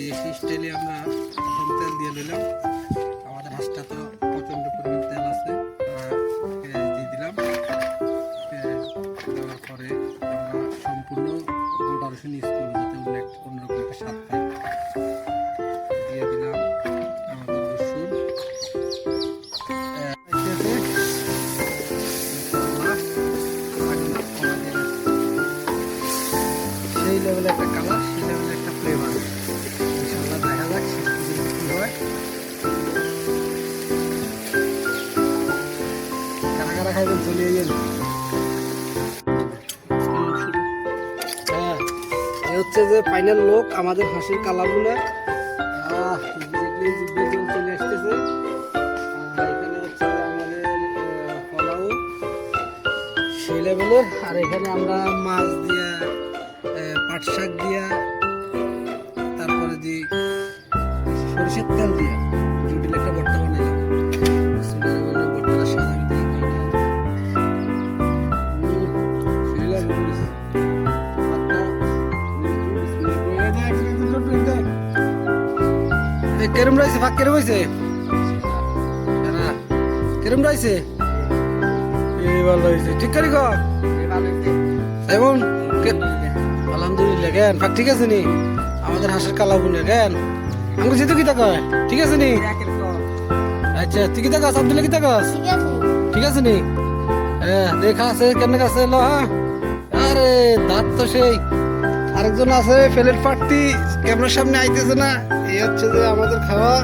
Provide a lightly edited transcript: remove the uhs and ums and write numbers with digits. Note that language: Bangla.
দেশি স্টাইলে আমরা প্রথম তেল দিয়ে নিলাম। আমাদের হাঁসটা তো প্রচন্ড পরিমাণ তেল আছে, পেঁয়াজ দিয়ে দিলাম। পেঁয়াজ দেওয়ার পরে আমরা সম্পূর্ণ গোটা রসুন ইউজ করবো যাতে অন্যরকম একটা স্বাদ পাই। দিয়ে দিলাম আমাদের রসুন, সেই লেভেলে একটা কালার, সেই লেভেলে একটা ফ্লেভার। ইনশাআল্লাহ দেখা যাক শেষ পর্যন্ত কি হয়। কারা কারা খাইবেন চলে যাবেন। হ্যাঁ, এই হচ্ছে যে ফাইনাল লোক আমাদের হাঁসের কালারগুলো। চলে আসতেছে। এখানে হচ্ছে আমাদের পোলাও সেই লেভেলের। আর এখানে আমরা মাছ দিয়া, পাট শাক দিয়া, তারপরে যে সরিষার তেল দিয়া জটিল একটা ভর্তা বানাইলাম। ভর্তাটা স্বাদ আমি দিই কেরম রয়েছে, ভাগ কেরম হয়েছে, কেরম রয়েছে? ভালো হয়েছে, ঠিক করে এবং আলহামদুলিল্লাহ জ্ঞান ভাগ ঠিক আছে নি? আমাদের হাঁসের কালা গুনে জ্ঞান আমি যেহেতু কি কয় ঠিক আছে নি? আচ্ছা তুই কি থাকাস? আব্দুল্লাহ কি থাকাস? ঠিক আছে নি? হ্যাঁ দেখা আছে কেন কাছে লো। হ্যাঁ আরে দাঁত তো সেই। আরেকজন আছে ফেলের পার্টি, ক্যামেরার সামনে আইতেছে না। এই হচ্ছে যে আমাদের খাওয়া।